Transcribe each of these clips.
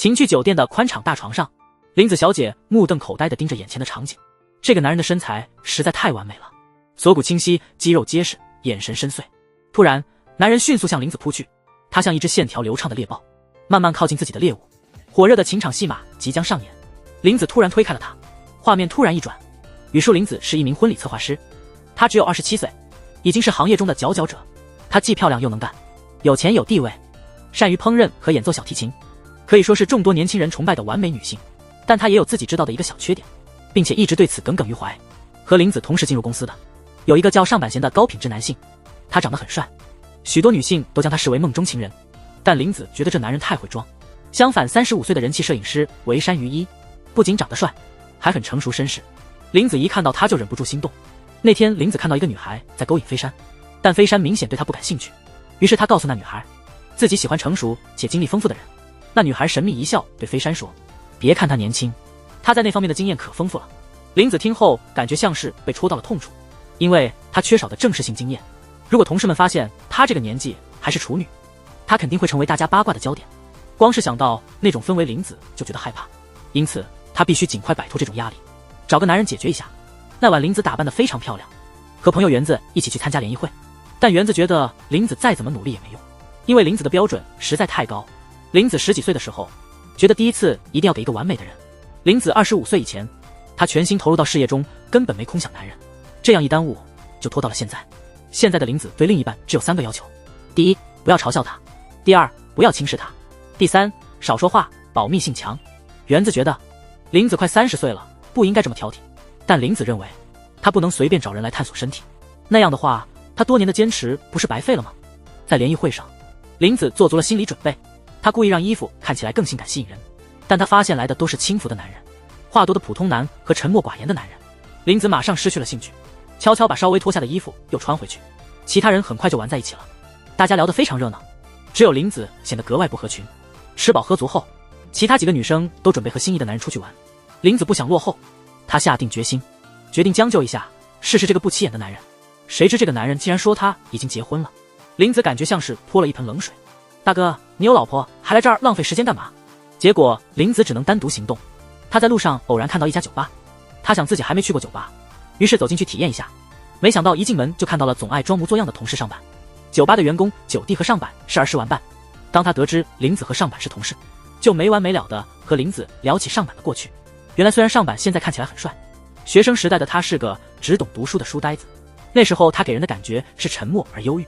情趣酒店的宽敞大床上，林子小姐目瞪口呆地盯着眼前的场景。这个男人的身材实在太完美了，锁骨清晰，肌肉结实，眼神深邃。突然，男人迅速向林子扑去，他像一只线条流畅的猎豹，慢慢靠近自己的猎物。火热的情场戏码即将上演，林子突然推开了他，画面突然一转，语树林子是一名婚礼策划师，她只有27岁，已经是行业中的佼佼者。她既漂亮又能干，有钱有地位，善于烹饪和演奏小提琴，可以说是众多年轻人崇拜的完美女性。但她也有自己知道的一个小缺点，并且一直对此耿耿于怀。和林子同时进入公司的有一个叫上坂贤的高品质男性，他长得很帅，许多女性都将他视为梦中情人，但林子觉得这男人太会装。相反，35岁的人气摄影师为山于一，不仅长得帅，还很成熟绅士。林子一看到他就忍不住心动。那天林子看到一个女孩在勾引飞山，但飞山明显对他不感兴趣，于是他告诉那女孩自己喜欢成熟且经历丰富的人。那女孩神秘一笑，对飞山说，别看他年轻，他在那方面的经验可丰富了。林子听后感觉像是被戳到了痛处，因为他缺少的正式性经验。如果同事们发现他这个年纪还是处女，他肯定会成为大家八卦的焦点。光是想到那种氛围，林子就觉得害怕，因此他必须尽快摆脱这种压力，找个男人解决一下。那晚林子打扮得非常漂亮，和朋友园子一起去参加联谊会，但园子觉得林子再怎么努力也没用，因为林子的标准实在太高。林子10几岁的时候觉得第一次一定要给一个完美的人。林子25岁以前，他全心投入到事业中，根本没空想男人，这样一耽误就拖到了现在。现在的林子对另一半只有3个要求：第一，不要嘲笑他；第二，不要轻视他；第三，少说话，保密性强。园子觉得林子快30岁了，不应该这么挑剔，但林子认为他不能随便找人来探索身体，那样的话他多年的坚持不是白费了吗？在联谊会上，林子做足了心理准备，他故意让衣服看起来更性感吸引人，但他发现来的都是轻浮的男人，话多的普通男和沉默寡言的男人。林子马上失去了兴趣，悄悄把稍微脱下的衣服又穿回去。其他人很快就玩在一起了，大家聊得非常热闹，只有林子显得格外不合群。吃饱喝足后，其他几个女生都准备和心仪的男人出去玩。林子不想落后，他下定决心，决定将就一下，试试这个不起眼的男人。谁知这个男人竟然说他已经结婚了。林子感觉像是泼了一盆冷水。大哥，你有老婆还来这儿浪费时间干嘛？结果林子只能单独行动。他在路上偶然看到一家酒吧，他想自己还没去过酒吧，于是走进去体验一下。没想到一进门就看到了总爱装模作样的同事上坂。酒吧的员工九弟和上坂是儿时玩伴，当他得知林子和上坂是同事，就没完没了的和林子聊起上坂的过去。原来虽然上坂现在看起来很帅，学生时代的他是个只懂读书的书呆子，那时候他给人的感觉是沉默而忧郁，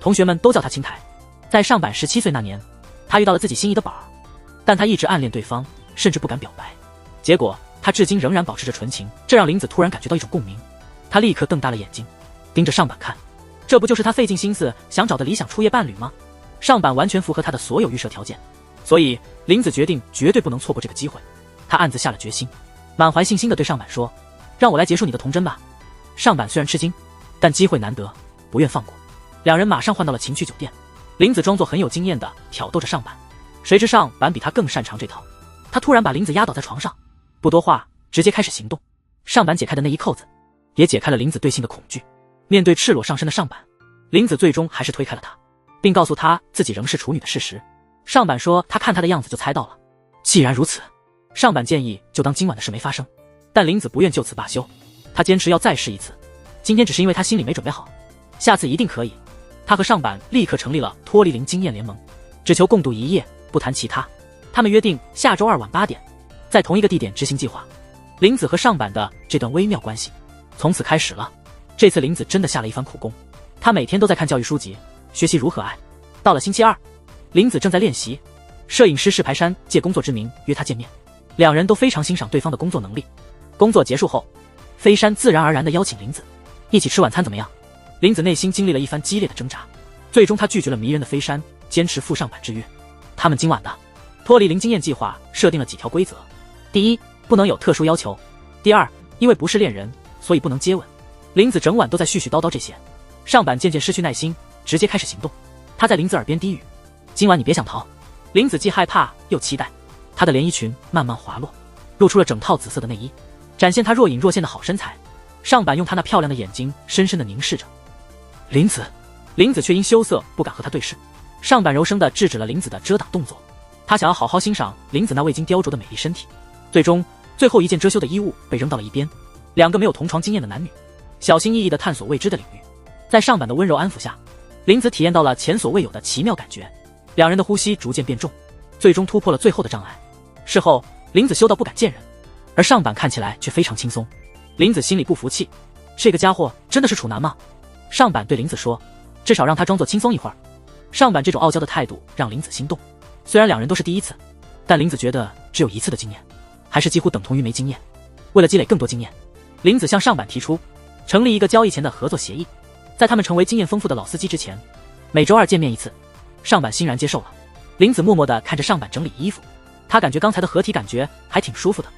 同学们都叫他青苔。在上坂17岁那年，他遇到了自己心仪的宝儿，但他一直暗恋对方，甚至不敢表白。结果他至今仍然保持着纯情，这让林子突然感觉到一种共鸣。他立刻瞪大了眼睛，盯着上坂看，这不就是他费尽心思想找的理想初夜伴侣吗？上坂完全符合他的所有预设条件，所以林子决定绝对不能错过这个机会。他暗自下了决心，满怀信心地对上坂说，让我来结束你的童真吧。上坂虽然吃惊，但机会难得，不愿放过。两人马上换到了情趣酒店，林子装作很有经验地挑逗着上坂，谁知上坂比他更擅长这套。他突然把林子压倒在床上，不多话，直接开始行动。上坂解开的内衣扣子也解开了林子对性的恐惧。面对赤裸上身的上坂，林子最终还是推开了他，并告诉他自己仍是处女的事实。上坂说他看他的样子就猜到了。既然如此，上坂建议就当今晚的事没发生，但林子不愿就此罢休，他坚持要再试一次。今天只是因为他心里没准备好，下次一定可以。他和上坂立刻成立了脱离零经验联盟，只求共度一夜，不谈其他。他们约定下周2晚8点，在同一个地点执行计划。林子和上坂的这段微妙关系从此开始了。这次林子真的下了一番苦功，他每天都在看教育书籍，学习如何爱。到了星期2，林子正在练习，摄影师石排山借工作之名约他见面，两人都非常欣赏对方的工作能力。工作结束后，飞山自然而然地邀请林子一起吃晚餐怎么样？林子内心经历了一番激烈的挣扎，最终他拒绝了迷人的飞山，坚持赴上坂之约。他们今晚的脱离零经验计划设定了几条规则：第一，不能有特殊要求；第二，因为不是恋人，所以不能接吻。林子整晚都在絮絮叨叨这些，上坂渐渐失去耐心，直接开始行动。他在林子耳边低语，今晚你别想逃。林子既害怕又期待，他的连衣裙慢慢滑落，露出了整套紫色的内衣，展现他若隐若现的好身材。上坂用他那漂亮的眼睛深深地凝视着林子却因羞涩不敢和他对视。上坂柔声地制止了林子的遮挡动作，他想要好好欣赏林子那未经雕琢的美丽身体。最后一件遮羞的衣物被扔到了一边。两个没有同床经验的男女，小心翼翼地探索未知的领域。在上板的温柔安抚下，林子体验到了前所未有的奇妙感觉。两人的呼吸逐渐变重，最终突破了最后的障碍。事后，林子羞到不敢见人，而上板看起来却非常轻松。林子心里不服气，这个家伙真的是处男吗？上板对林子说，至少让他装作轻松一会儿。上板这种傲娇的态度让林子心动。虽然两人都是第一次，但林子觉得只有一次的经验，还是几乎等同于没经验。为了积累更多经验，林子向上板提出成立一个交易前的合作协议，在他们成为经验丰富的老司机之前，每周2见面一次。上板欣然接受了。林子默默地看着上板整理衣服，他感觉刚才的合体感觉还挺舒服的。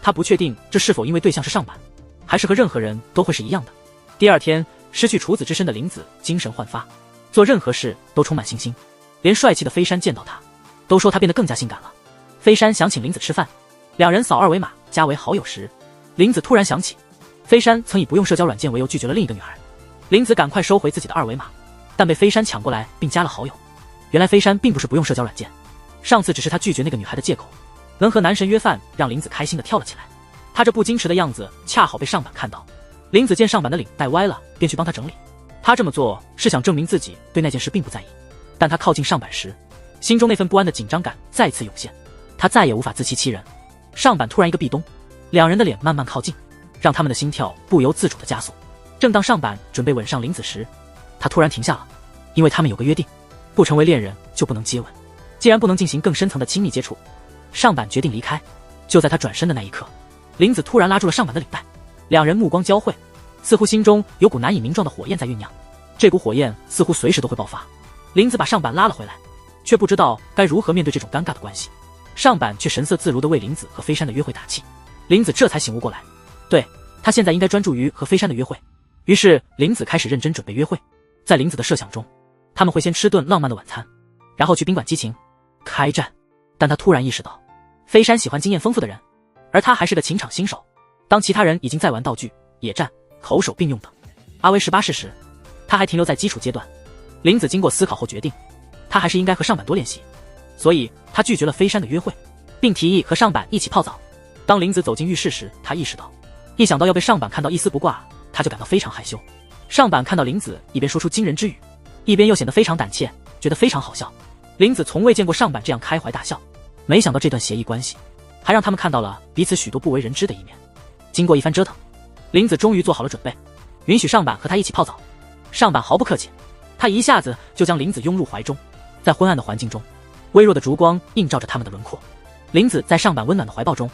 他不确定这是否因为对象是上板，还是和任何人都会是一样的。第二天，失去处子之身的林子精神焕发，做任何事都充满信心。连帅气的飞山见到他，都说他变得更加性感了。飞山想请林子吃饭，两人扫2维码加为好友时，林子突然想起，飞山曾以不用社交软件为由拒绝了另一个女孩。林子赶快收回自己的2维码，但被飞山抢过来并加了好友。原来飞山并不是不用社交软件，上次只是他拒绝那个女孩的借口。能和男神约饭让林子开心地跳了起来。他这不矜持的样子恰好被上板看到。林子见上板的领带歪了，便去帮他整理。他这么做是想证明自己对那件事并不在意。但他靠近上板时，心中那份不安的紧张感再次涌现，他再也无法自欺欺人。上板突然一个壁咚，两人的脸慢慢靠近，让他们的心跳不由自主地加速。正当上板准备吻上林子时，他突然停下了，因为他们有个约定，不成为恋人就不能接吻。既然不能进行更深层的亲密接触，上板决定离开。就在他转身的那一刻，林子突然拉住了上板的领带，两人目光交汇，似乎心中有股难以名状的火焰在酝酿。这股火焰似乎随时都会爆发。林子把上板拉了回来，却不知道该如何面对这种尴尬的关系。上板却神色自如地为林子和飞山的约会打气。林子这才醒悟过来，对，他现在应该专注于和飞山的约会。于是林子开始认真准备约会。在林子的设想中，他们会先吃顿浪漫的晚餐，然后去宾馆激情开战。但他突然意识到，飞山喜欢经验丰富的人，而他还是个情场新手。当其他人已经在玩道具、野战、口手并用等阿威18式时，他还停留在基础阶段。林子经过思考后决定，他还是应该和上板多练习，所以他拒绝了飞山的约会，并提议和上板一起泡澡。当林子走进浴室时，他意识到，一想到要被上板看到一丝不挂，他就感到非常害羞。上板看到林子一边说出惊人之语，一边又显得非常胆怯，觉得非常好笑。林子从未见过上板这样开怀大笑，没想到这段协议关系还让他们看到了彼此许多不为人知的一面。经过一番折腾，林子终于做好了准备，允许上板和他一起泡澡。上板毫不客气，他一下子就将林子拥入怀中。在昏暗的环境中，微弱的烛光映照着他们的轮廓。林子在上板温暖的怀抱中，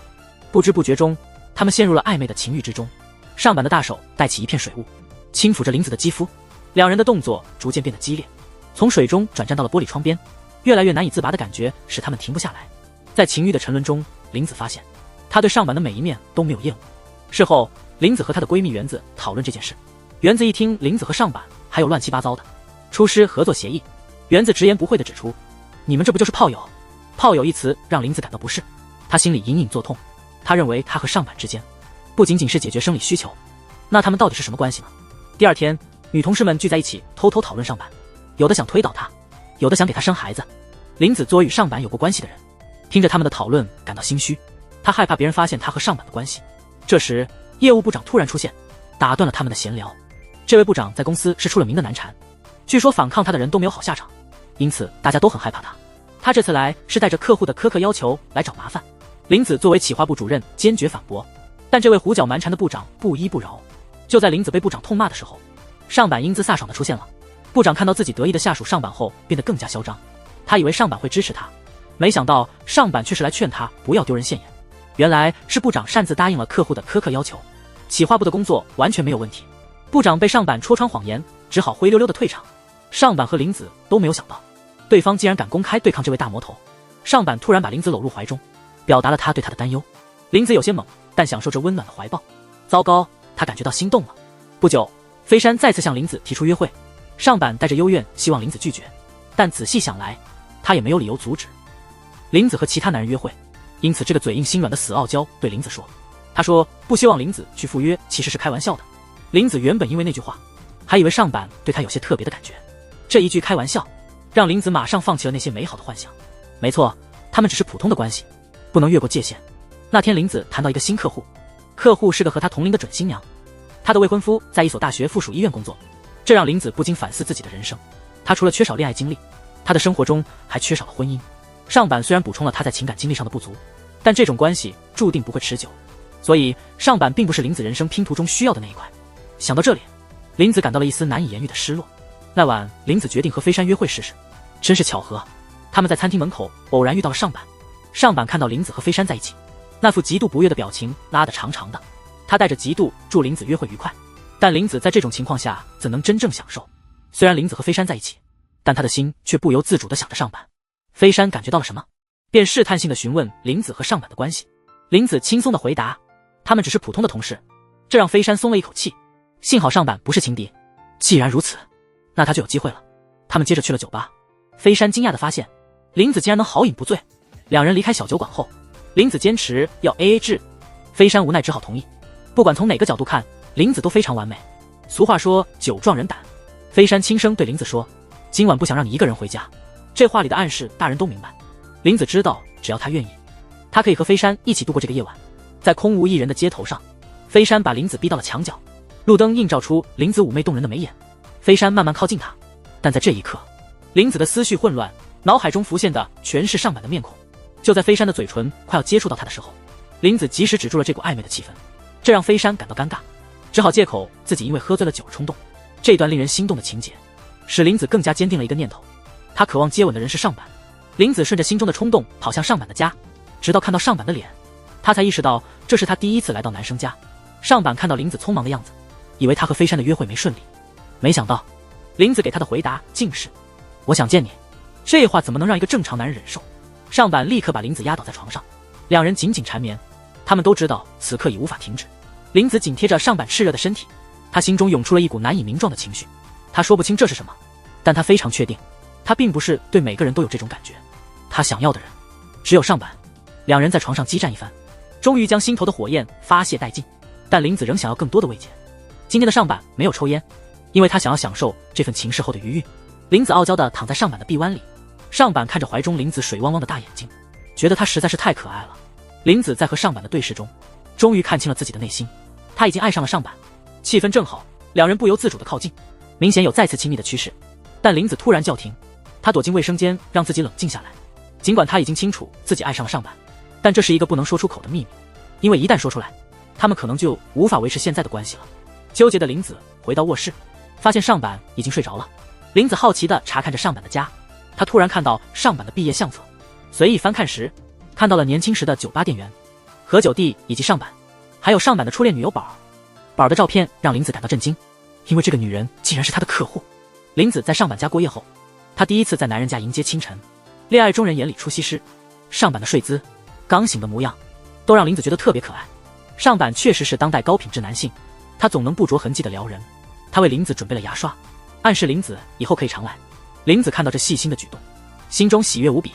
不知不觉中，他们陷入了暧昧的情欲之中。上板的大手带起一片水雾，轻抚着林子的肌肤，两人的动作逐渐变得激烈，从水中转战到了玻璃窗边，越来越难以自拔的感觉使他们停不下来。在情欲的沉沦中，林子发现他对上板的每一面都没有厌恶。事后，林子和她的闺蜜园子讨论这件事。园子一听林子和上板还有乱七八糟的出师合作协议，园子直言不讳地指出，你们这不就是炮友？炮友一词让林子感到不适，他心里隐隐作痛。他认为他和上板之间不仅仅是解决生理需求，那他们到底是什么关系呢？第二天，女同事们聚在一起偷偷讨论上板，有的想推倒他，有的想给他生孩子。林子作为与上板有过关系的人，听着他们的讨论感到心虚，他害怕别人发现他和上板的关系。这时，业务部长突然出现，打断了他们的闲聊。这位部长在公司是出了名的难缠，据说反抗他的人都没有好下场，因此大家都很害怕他。他这次来是带着客户的苛刻要求来找麻烦。林子作为企划部主任坚决反驳，但这位胡搅蛮缠的部长不依不饶。就在林子被部长痛骂的时候，上板英姿飒爽地出现了。部长看到自己得意的下属上板后，变得更加嚣张。他以为上板会支持他，没想到上板却是来劝他不要丢人现眼。原来是部长擅自答应了客户的苛刻要求，企划部的工作完全没有问题。部长被上板戳穿谎言，只好灰溜溜的退场。上板和林子都没有想到，对方竟然敢公开对抗这位大魔头。上板突然把林子搂入怀中，表达了他对他的担忧。林子有些懵，但享受着温暖的怀抱。糟糕，他感觉到心动了。不久，飞山再次向林子提出约会。上板带着幽怨希望林子拒绝，但仔细想来，他也没有理由阻止。林子和其他男人约会，因此这个嘴硬心软的死傲娇对林子说，他说不希望林子去赴约，其实是开玩笑的。林子原本因为那句话，还以为上板对他有些特别的感觉。这一句开玩笑，让林子马上放弃了那些美好的幻想。没错，他们只是普通的关系，不能越过界限。那天林子谈到一个新客户，客户是个和他同龄的准新娘，她的未婚夫在一所大学附属医院工作，这让林子不禁反思自己的人生。她除了缺少恋爱经历，她的生活中还缺少了婚姻。上板虽然补充了她在情感经历上的不足，但这种关系注定不会持久，所以上板并不是林子人生拼图中需要的那一块。想到这里，林子感到了一丝难以言喻的失落。那晚，林子决定和飞山约会试试。真是巧合，他们在餐厅门口偶然遇到了上板。上板看到林子和飞山在一起，那副极度不悦的表情拉得长长的。他带着嫉妒祝林子约会愉快，但林子在这种情况下怎能真正享受？虽然林子和飞山在一起，但他的心却不由自主地想着上板。飞山感觉到了什么，便试探性地询问林子和上板的关系。林子轻松地回答，他们只是普通的同事。这让飞山松了一口气，幸好上板不是情敌。既然如此，那他就有机会了。他们接着去了酒吧。飞山惊讶地发现，林子竟然能好饮不醉。两人离开小酒馆后，林子坚持要 AA 制，飞山无奈只好同意。不管从哪个角度看，林子都非常完美。俗话说酒壮人胆，飞山轻声对林子说，今晚不想让你一个人回家。这话里的暗示大人都明白。林子知道只要他愿意，他可以和飞山一起度过这个夜晚。在空无一人的街头上，飞山把林子逼到了墙角，路灯映照出林子妩媚动人的眉眼。飞山慢慢靠近他，但在这一刻，林子的思绪混乱，脑海中浮现的全是上板的面孔。就在飞山的嘴唇快要接触到他的时候，林子及时止住了这股暧昧的气氛，这让飞山感到尴尬，只好借口自己因为喝醉了酒而冲动。这段令人心动的情节使林子更加坚定了一个念头，他渴望接吻的人是上板。林子顺着心中的冲动跑向上板的家，直到看到上板的脸，他才意识到这是他第一次来到男生家。上板看到林子匆忙的样子，以为他和飞山的约会没顺利，没想到林子给他的回答竟是我想见你。这话怎么能让一个正常男人忍受？上板立刻把林子压倒在床上，两人紧紧缠绵。他们都知道此刻已无法停止。林子紧贴着上板炽热的身体，他心中涌出了一股难以名状的情绪。他说不清这是什么，但他非常确定，他并不是对每个人都有这种感觉。他想要的人只有上板。两人在床上激战一番，终于将心头的火焰发泄殆尽。但林子仍想要更多的慰藉。今天的上板没有抽烟，因为他想要享受这份情事后的余韵。林子傲娇地躺在上板的臂弯里，上板看着怀中林子水汪汪的大眼睛，觉得他实在是太可爱了。林子在和上板的对视中，终于看清了自己的内心，他已经爱上了上板。气氛正好，两人不由自主地靠近，明显有再次亲密的趋势。但林子突然叫停，他躲进卫生间让自己冷静下来。尽管他已经清楚自己爱上了上板，但这是一个不能说出口的秘密，因为一旦说出来，他们可能就无法维持现在的关系了。纠结的林子回到卧室，发现上板已经睡着了。林子好奇地查看着上板的家，他突然看到上板的毕业相册，随意翻看时，看到了年轻时的酒吧店员、何九弟以及上板，还有上板的初恋女友宝儿。宝儿的照片让林子感到震惊，因为这个女人竟然是他的客户。林子在上板家过夜后，他第一次在男人家迎接清晨。恋爱中人眼里出西施，上板的睡姿、刚醒的模样，都让林子觉得特别可爱。上板确实是当代高品质男性，他总能不着痕迹地撩人。他为林子准备了牙刷，暗示林子以后可以常来。林子看到这细心的举动，心中喜悦无比。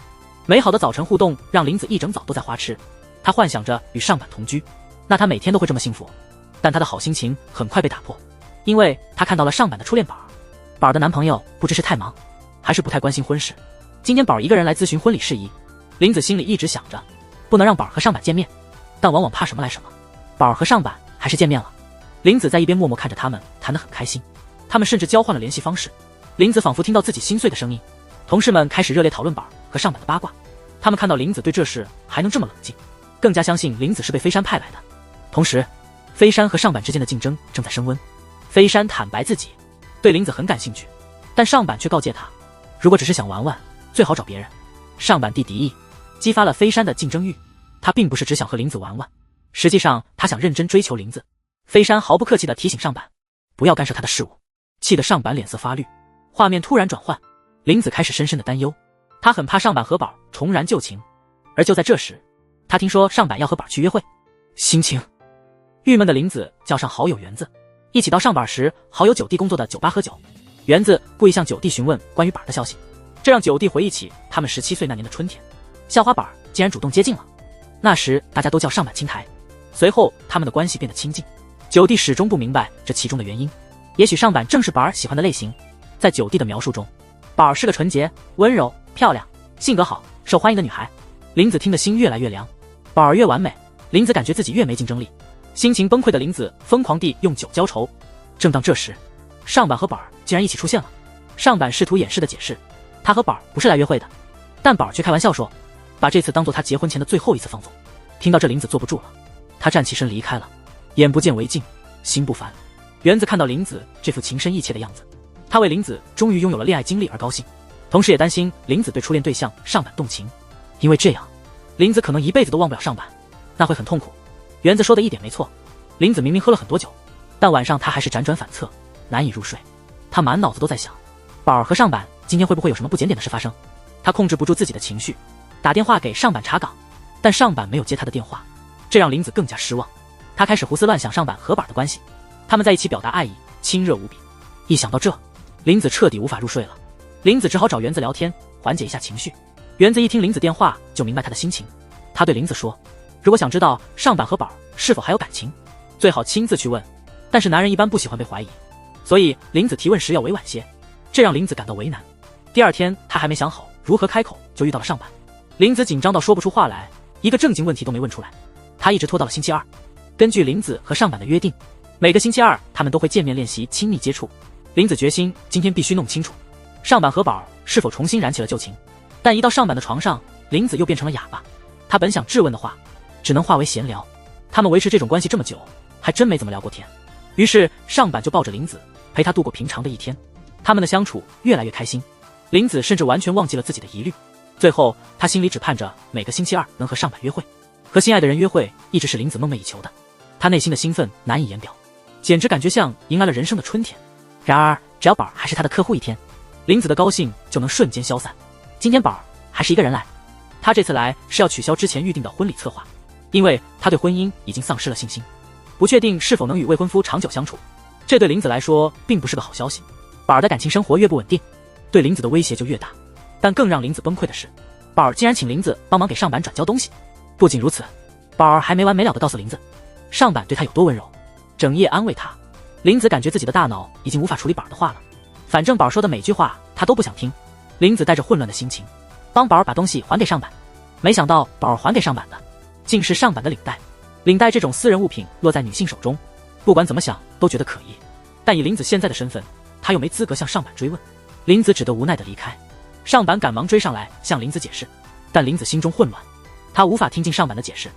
美好的早晨互动让林子一整早都在花痴，他幻想着与上板同居，那他每天都会这么幸福。但他的好心情很快被打破，因为他看到了上板的初恋宝儿。宝儿的男朋友不知是太忙，还是不太关心婚事，今天宝儿一个人来咨询婚礼事宜。林子心里一直想着，不能让宝儿和上板见面，但往往怕什么来什么，宝儿和上板还是见面了。林子在一边默默看着他们谈得很开心，他们甚至交换了联系方式。林子仿佛听到自己心碎的声音。同事们开始热烈讨论宝儿和上板的八卦，他们看到林子对这事还能这么冷静，更加相信林子是被飞山派来的。同时，飞山和上板之间的竞争正在升温。飞山坦白自己对林子很感兴趣，但上板却告诫他，如果只是想玩玩，最好找别人。上板弟敌意激发了飞山的竞争欲，他并不是只想和林子玩玩，实际上他想认真追求林子。飞山毫不客气地提醒上板不要干涉他的事务，气得上板脸色发绿。画面突然转换，林子开始深深的担忧，他很怕上板和宝重燃旧情。而就在这时，他听说上板要和宝去约会，心情郁闷的林子叫上好友园子，一起到上板时好友九弟工作的酒吧喝酒。园子故意向九弟询问关于板的消息，这让九弟回忆起他们17岁那年的春天，校花板竟然主动接近了。那时大家都叫上板青苔，随后他们的关系变得亲近。九弟始终不明白这其中的原因，也许上板正是板喜欢的类型。在九弟的描述中，宝儿是个纯洁、温柔、漂亮、性格好、受欢迎的女孩。林子听得心越来越凉，宝儿越完美，林子感觉自己越没竞争力，心情崩溃的林子疯狂地用酒浇愁。正当这时，上板和宝儿竟然一起出现了。上板试图掩饰的解释，他和宝儿不是来约会的，但宝儿却开玩笑说，把这次当做他结婚前的最后一次放纵。听到这，林子坐不住了，他站起身离开了，眼不见为净，心不烦。园子看到林子这副情深意切的样子，他为林子终于拥有了恋爱经历而高兴，同时也担心林子对初恋对象上板动情，因为这样林子可能一辈子都忘不了上板，那会很痛苦。园子说的一点没错，林子明明喝了很多酒，但晚上他还是辗转反侧，难以入睡。他满脑子都在想，宝儿和上板今天会不会有什么不检点的事发生。他控制不住自己的情绪，打电话给上板查岗，但上板没有接他的电话，这让林子更加失望。他开始胡思乱想上板和宝儿的关系，他们在一起表达爱意，亲热无比。一想到这，林子彻底无法入睡了。林子只好找园子聊天，缓解一下情绪。园子一听林子电话就明白他的心情，他对林子说，如果想知道上板和宝儿是否还有感情，最好亲自去问，但是男人一般不喜欢被怀疑，所以林子提问时要委婉些，这让林子感到为难。第二天他还没想好如何开口，就遇到了上板。林子紧张到说不出话来，一个正经问题都没问出来。他一直拖到了星期二。根据林子和上板的约定，每个星期二他们都会见面练习亲密接触。林子决心今天必须弄清楚上板和宝儿是否重新燃起了旧情，但一到上板的床上，林子又变成了哑巴。他本想质问的话，只能化为闲聊。他们维持这种关系这么久，还真没怎么聊过天。于是上板就抱着林子，陪他度过平常的一天。他们的相处越来越开心，林子甚至完全忘记了自己的疑虑。最后他心里只盼着每个星期二能和上板约会，和心爱的人约会一直是林子梦寐以求的。他内心的兴奋难以言表，简直感觉像迎来了人生的春天。然而只要宝儿还是他的客户一天，林子的高兴就能瞬间消散。今天宝儿还是一个人来，他这次来是要取消之前预定的婚礼策划，因为他对婚姻已经丧失了信心，不确定是否能与未婚夫长久相处。这对林子来说并不是个好消息。宝儿的感情生活越不稳定，对林子的威胁就越大。但更让林子崩溃的是，宝儿竟然请林子帮忙给上板转交东西。不仅如此，宝儿还没完没了地告诉林子，上板对他有多温柔，整夜安慰他。林子感觉自己的大脑已经无法处理宝儿的话了，反正宝儿说的每句话他都不想听。林子带着混乱的心情帮宝儿把东西还给上板，没想到宝儿还给上板的竟是上板的领带。领带这种私人物品落在女性手中，不管怎么想都觉得可疑，但以林子现在的身份，他又没资格向上板追问。林子只得无奈地离开。上板赶忙追上来向林子解释，但林子心中混乱，他无法听进上板的解释，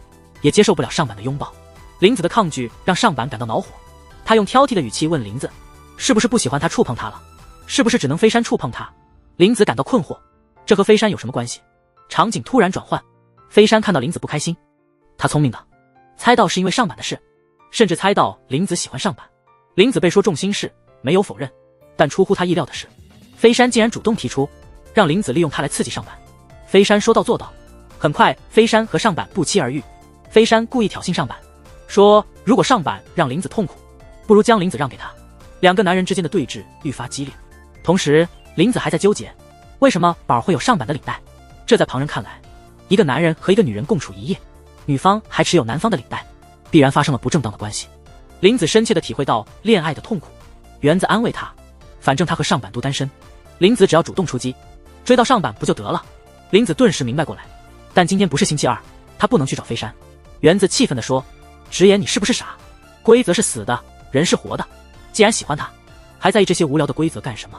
也接受不了上板的拥抱。林子的抗拒让上板感到恼火，他用挑剔的语气问林子，是不是不喜欢他触碰他了？是不是只能飞山触碰他？林子感到困惑，这和飞山有什么关系？场景突然转换，飞山看到林子不开心，他聪明的猜到是因为上板的事，甚至猜到林子喜欢上板。林子被说中心事，没有否认，但出乎他意料的是，飞山竟然主动提出让林子利用他来刺激上板。飞山说到做到，很快飞山和上板不期而遇。飞山故意挑衅上板，说如果上板让林子痛苦，不如将林子让给他。两个男人之间的对峙愈发激烈，同时林子还在纠结，为什么宝儿会有上板的领带？这在旁人看来，一个男人和一个女人共处一夜，女方还持有男方的领带，必然发生了不正当的关系。林子深切地体会到恋爱的痛苦。园子安慰他，反正他和上板都单身，林子只要主动出击，追到上板不就得了？林子顿时明白过来，但今天不是星期二，他不能去找飞山。园子气愤地说，直言你是不是傻？规则是死的，人是活的，既然喜欢他，还在意这些无聊的规则干什么？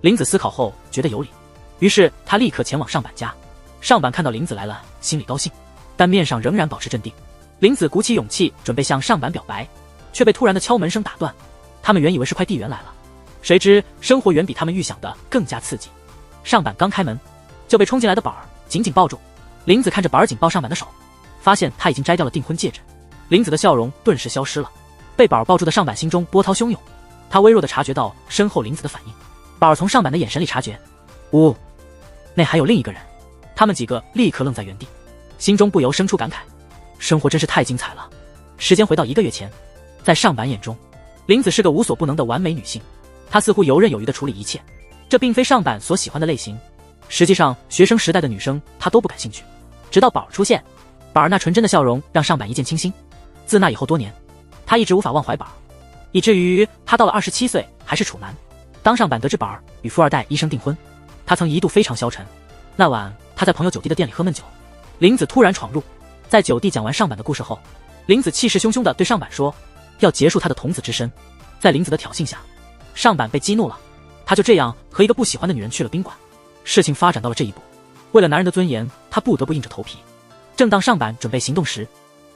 林子思考后觉得有理，于是他立刻前往上板家。上板看到林子来了，心里高兴，但面上仍然保持镇定。林子鼓起勇气准备向上板表白，却被突然的敲门声打断。他们原以为是快递员来了，谁知生活远比他们预想的更加刺激。上板刚开门，就被冲进来的宝儿紧紧抱住。林子看着宝儿紧抱上板的手，发现他已经摘掉了订婚戒指。林子的笑容顿时消失了。被宝儿抱住的上板心中波涛汹涌，他微弱地察觉到身后林子的反应。宝儿从上板的眼神里察觉，那还有另一个人。他们几个立刻愣在原地，心中不由生出感慨，生活真是太精彩了。时间回到1个月前，在上板眼中，林子是个无所不能的完美女性，她似乎游刃有余地处理一切，这并非上板所喜欢的类型。实际上学生时代的女生她都不感兴趣，直到宝儿出现，宝儿那纯真的笑容让上板一见倾心。自那以后多年，他一直无法忘怀宝儿，以至于他到了27岁还是处男。当上板得知宝儿与富二代医生订婚，他曾一度非常消沉。那晚他在朋友酒弟的店里喝闷酒，林子突然闯入，在九弟讲完上板的故事后，林子气势汹汹地对上板说，要结束他的童子之身。在林子的挑衅下，上板被激怒了，他就这样和一个不喜欢的女人去了宾馆。事情发展到了这一步，为了男人的尊严，他不得不硬着头皮。正当上板准备行动时，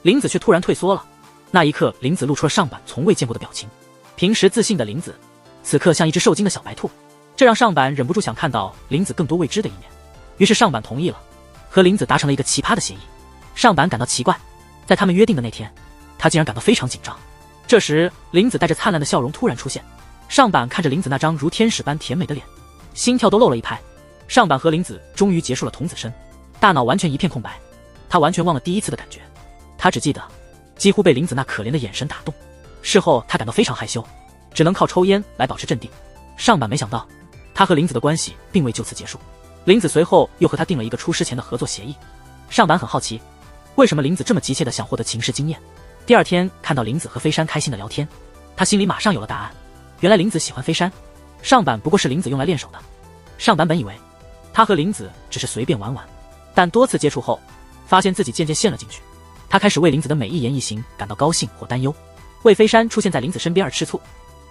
林子却突然退缩了。那一刻，林子露出了上板从未见过的表情。平时自信的林子，此刻像一只受惊的小白兔，这让上板忍不住想看到林子更多未知的一面。于是上板同意了，和林子达成了一个奇葩的协议。上板感到奇怪，在他们约定的那天，他竟然感到非常紧张。这时，林子带着灿烂的笑容突然出现。上板看着林子那张如天使般甜美的脸，心跳都漏了一拍。上板和林子终于结束了童子身，大脑完全一片空白，他完全忘了第一次的感觉，他只记得几乎被林子那可怜的眼神打动。事后他感到非常害羞，只能靠抽烟来保持镇定。上板没想到，他和林子的关系并未就此结束，林子随后又和他订了一个出师前的合作协议。上板很好奇，为什么林子这么急切地想获得情势经验。第二天看到林子和飞山开心的聊天，他心里马上有了答案。原来林子喜欢飞山，上板不过是林子用来练手的。上板本以为他和林子只是随便玩玩，但多次接触后，发现自己渐渐陷了进去。他开始为林子的每一言一行感到高兴或担忧，为飞山出现在林子身边而吃醋。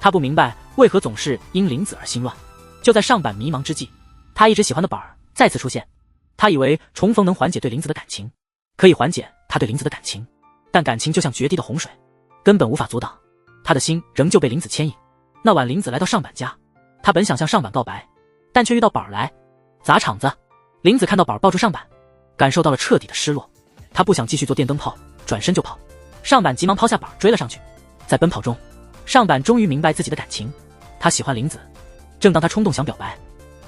他不明白为何总是因林子而心乱。就在上板迷茫之际，他一直喜欢的板儿再次出现。他以为重逢能缓解对林子的感情，可以缓解他对林子的感情，但感情就像决堤的洪水，根本无法阻挡。他的心仍旧被林子牵引。那晚林子来到上板家，他本想向上板告白，但却遇到板儿来砸场子。林子看到板儿抱住上板，感受到了彻底的失落。他不想继续做电灯泡，转身就跑。上板急忙抛下板儿追了上去。在奔跑中，上板终于明白自己的感情，他喜欢林子。正当他冲动想表白，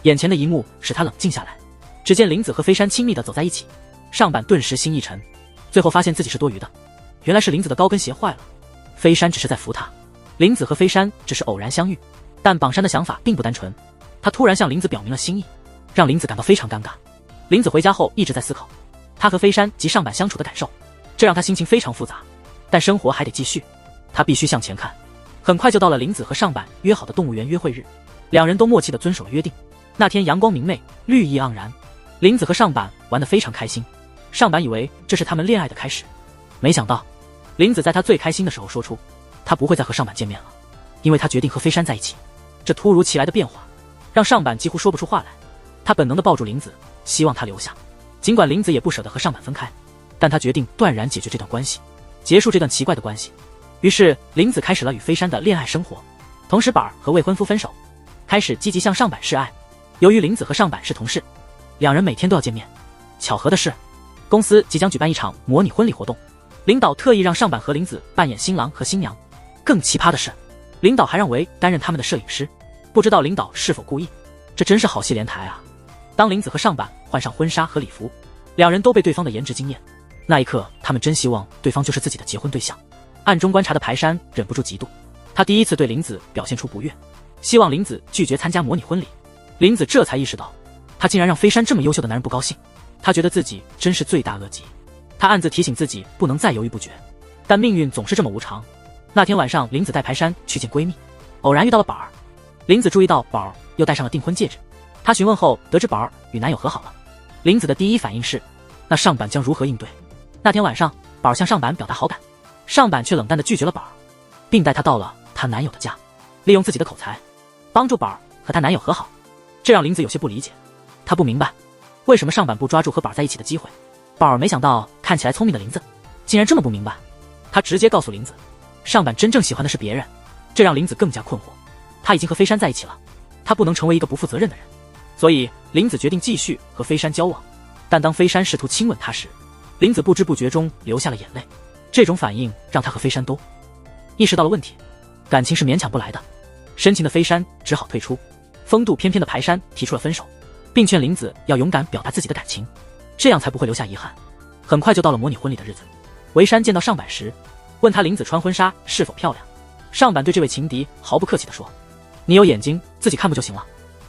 眼前的一幕使他冷静下来。只见林子和飞山亲密地走在一起，上板顿时心一沉，最后发现自己是多余的。原来是林子的高跟鞋坏了，飞山只是在扶他。林子和飞山只是偶然相遇，但榜山的想法并不单纯。他突然向林子表明了心意，让林子感到非常尴尬。林子回家后一直在思考他和飞山及上板相处的感受，这让他心情非常复杂。但生活还得继续，他必须向前看。很快就到了林子和上板约好的动物园约会日，两人都默契地遵守了约定。那天阳光明媚，绿意盎然，林子和上板玩得非常开心。上板以为这是他们恋爱的开始，没想到林子在他最开心的时候说出他不会再和上板见面了，因为他决定和飞山在一起。这突如其来的变化让上板几乎说不出话来，他本能地抱住林子，希望他留下。尽管林子也不舍得和上板分开，但他决定断然解决这段关系，结束这段奇怪的关系。于是林子开始了与飞山的恋爱生活，同时板儿和未婚夫分手，开始积极向上板示爱。由于林子和上板是同事，两人每天都要见面。巧合的是，公司即将举办一场模拟婚礼活动，领导特意让上板和林子扮演新郎和新娘。更奇葩的是，领导还让维担任他们的摄影师，不知道领导是否故意。这真是好戏连台啊！当林子和上板换上婚纱和礼服，两人都被对方的颜值惊艳。那一刻，他们真希望对方就是自己的结婚对象。暗中观察的排山忍不住嫉妒，他第一次对林子表现出不悦，希望林子拒绝参加模拟婚礼。林子这才意识到，他竟然让飞山这么优秀的男人不高兴，他觉得自己真是罪大恶极。他暗自提醒自己不能再犹豫不决，但命运总是这么无常。那天晚上，林子带排山去见闺蜜，偶然遇到了宝儿。林子注意到宝儿又戴上了订婚戒指，她询问后得知宝儿与男友和好了。林子的第一反应是，那上板将如何应对？那天晚上，宝儿向上板表达好感，上板却冷淡地拒绝了宝儿，并带她到了她男友的家，利用自己的口才帮助宝儿和她男友和好。这让林子有些不理解，她不明白为什么上板不抓住和宝儿在一起的机会。宝儿没想到看起来聪明的林子竟然这么不明白，他直接告诉林子，上板真正喜欢的是别人。这让林子更加困惑，他已经和飞山在一起了，他不能成为一个不负责任的人。所以林子决定继续和飞山交往。但当飞山试图亲吻他时，林子不知不觉中流下了眼泪。这种反应让他和飞山都意识到了问题，感情是勉强不来的。深情的飞山只好退出。风度翩翩的排山提出了分手，并劝林子要勇敢表达自己的感情，这样才不会留下遗憾。很快就到了模拟婚礼的日子，维山见到上板时，问他林子穿婚纱是否漂亮。上板对这位情敌毫不客气地说，你有眼睛自己看不就行了。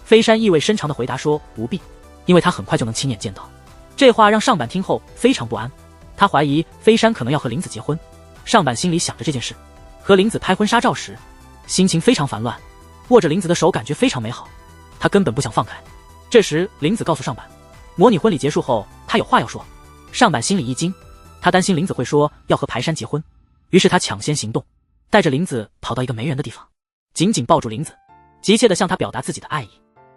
飞山意味深长地回答说，不必，因为他很快就能亲眼见到。这话让上板听后非常不安，他怀疑飞山可能要和林子结婚。上板心里想着这件事，和林子拍婚纱照时心情非常烦乱，握着林子的手感觉非常美好，他根本不想放开。这时林子告诉上板，模拟婚礼结束后他有话要说。上坂心里一惊，他担心林子会说要和排山结婚，于是他抢先行动，带着林子跑到一个没人的地方，紧紧抱住林子，急切地向他表达自己的爱意。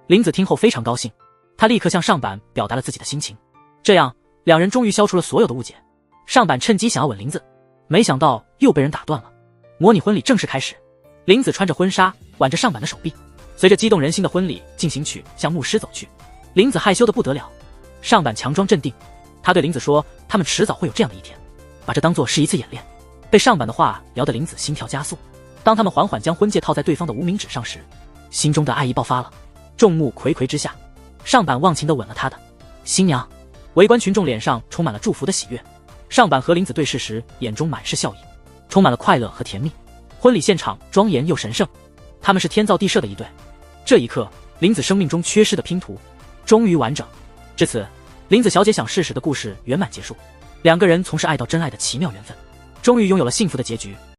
林子听后非常高兴，他立刻向上坂表达了自己的心情，这样两人终于消除了所有的误解。上坂趁机想要吻林子，没想到又被人打断了。模拟婚礼正式开始，林子穿着婚纱，挽着上坂的手臂，随着激动人心的婚礼进行曲向牧师走去。林子害羞得不得了，上坂强装镇定，他对林子说他们迟早会有这样的一天，把这当作是一次演练。被上坂的话聊得林子心跳加速，当他们缓缓将婚戒套在对方的无名指上时，心中的爱意爆发了。众目睽睽之下，上坂忘情地吻了他的新娘。围观群众脸上充满了祝福的喜悦，上坂和林子对视时眼中满是笑意，充满了快乐和甜蜜。婚礼现场庄严又神圣，他们是天造地设的一对。这一刻，林子生命中缺失的拼图终于完整。至此，林子小姐想事时的故事圆满结束，两个人从是爱到真爱的奇妙缘分，终于拥有了幸福的结局。